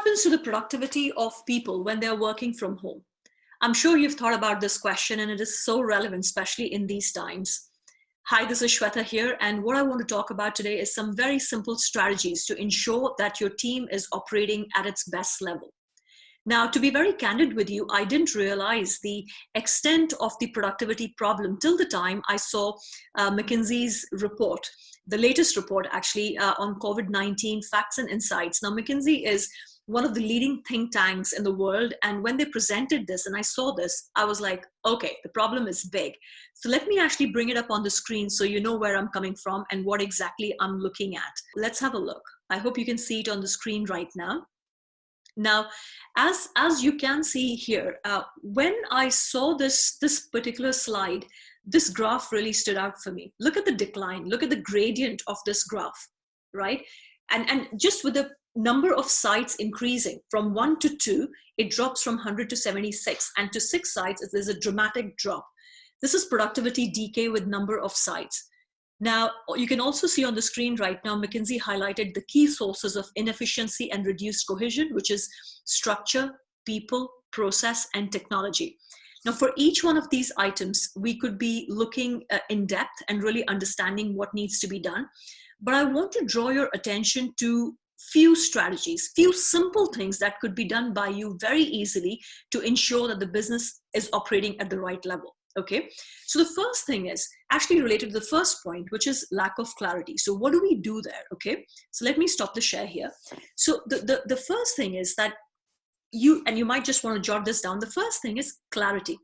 happens to the productivity of people when they're working from home? I'm sure you've thought about this question, and it is so relevant, especially in these times. Hi, this is Shweta here, and what I want to talk about today is some very simple strategies to ensure that your team is operating at its best level. Now, to be very candid with you, I didn't realize the extent of the productivity problem till the time I saw McKinsey's report, the latest report actually on COVID-19 facts and insights. Now, McKinsey is one of the leading think tanks in the world. And when they presented this and I saw this, I was like, okay, the problem is big. So let me actually bring it up on the screen so you know where I'm coming from and what exactly I'm looking at. Let's have a look. I hope you can see it on the screen right now. Now, as you can see here, when I saw this particular slide, this graph really stood out for me. Look at the decline, look at the gradient of this graph, right? And just with the number of sites increasing from 1 to 2, it drops from 100 to 76, and to 6 sites, there's a dramatic drop. This is productivity decay with number of sites. Now, you can also see on the screen right now, McKinsey highlighted the key sources of inefficiency and reduced cohesion, which is structure, people, process, and technology. Now, for each one of these items, we could be looking in depth and really understanding what needs to be done. But I want to draw your attention to few strategies, few simple things that could be done by you very easily to ensure that the business is operating at the right level. Okay, so the first thing is actually related to the first point, which is lack of clarity. So what do we do there? Okay, so let me stop the share here. So the first thing is that you might just want to jot this down. The first thing is clarity.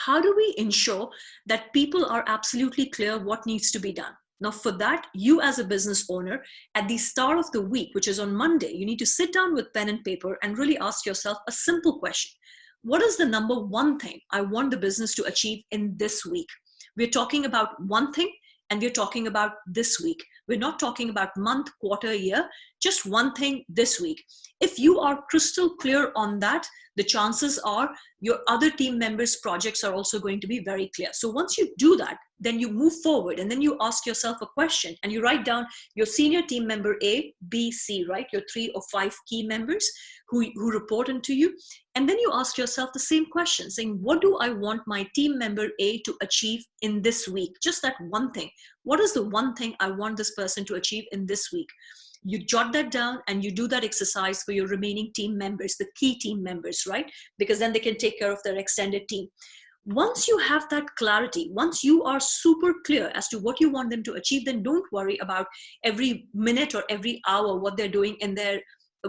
How do we ensure that people are absolutely clear what needs to be done? Now, for that, you as a business owner, at the start of the week, which is on Monday, you need to sit down with pen and paper and really ask yourself a simple question. What is the number one thing I want the business to achieve in this week? We're talking about one thing, and we're talking about this week. We're not talking about month, quarter, year, just one thing this week. If you are crystal clear on that, the chances are your other team members' projects are also going to be very clear. So once you do that, then you move forward and then you ask yourself a question and you write down your senior team member A, B, C, right? Your 3 or 5 key members who report into you. And then you ask yourself the same question, saying, what do I want my team member A to achieve in this week? Just that one thing. What is the one thing I want this person to achieve in this week? You jot that down and you do that exercise for your remaining team members, the key team members, right? Because then they can take care of their extended team. Once you have that clarity, once you are super clear as to what you want them to achieve, then don't worry about every minute or every hour what they're doing in their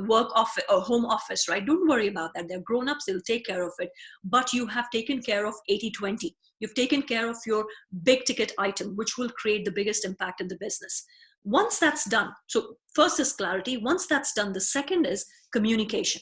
work office or home office, right? Don't worry about that. They're grown-ups, they'll take care of it. But you have taken care of 80-20. You've taken care of your big ticket item, which will create the biggest impact in the business. Once that's done, so first is clarity. Once that's done, the second is communication.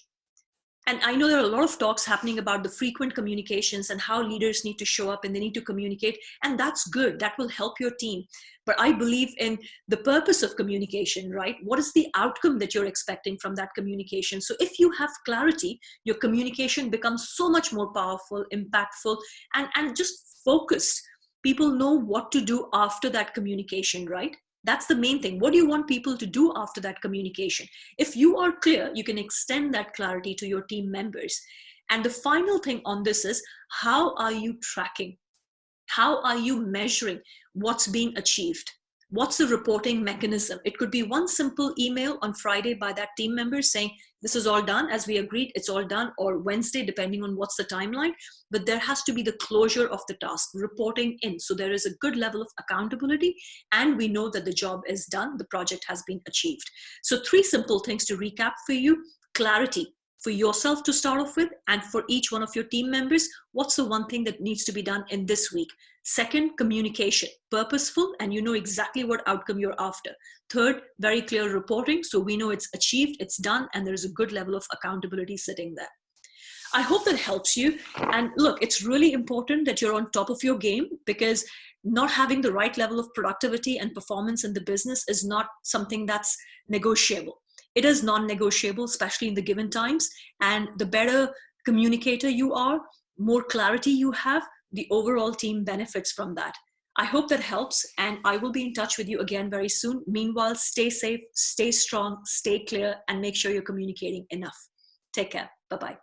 And I know there are a lot of talks happening about the frequent communications and how leaders need to show up and they need to communicate. And that's good. That will help your team. But I believe in the purpose of communication, right? What is the outcome that you're expecting from that communication? So if you have clarity, your communication becomes so much more powerful, impactful, and just focused. People know what to do after that communication, right? That's the main thing. What do you want people to do after that communication? If you are clear, you can extend that clarity to your team members. And the final thing on this is, how are you tracking? How are you measuring what's being achieved? What's the reporting mechanism? It could be one simple email on Friday by that team member saying, this is all done as we agreed, it's all done, or Wednesday, depending on what's the timeline. But there has to be the closure of the task, reporting in. So there is a good level of accountability and we know that the job is done, the project has been achieved. So 3 simple things to recap for you: clarity for yourself to start off with, and for each one of your team members, what's the one thing that needs to be done in this week? Second, communication, purposeful, and you know exactly what outcome you're after. Third, very clear reporting, so we know it's achieved, it's done, and there's a good level of accountability sitting there. I hope that helps you. And look, it's really important that you're on top of your game, because not having the right level of productivity and performance in the business is not something that's negotiable. It is non-negotiable, especially in the given times. And the better communicator you are, more clarity you have, the overall team benefits from that. I hope that helps, and I will be in touch with you again very soon. Meanwhile, stay safe, stay strong, stay clear, and make sure you're communicating enough. Take care. Bye-bye.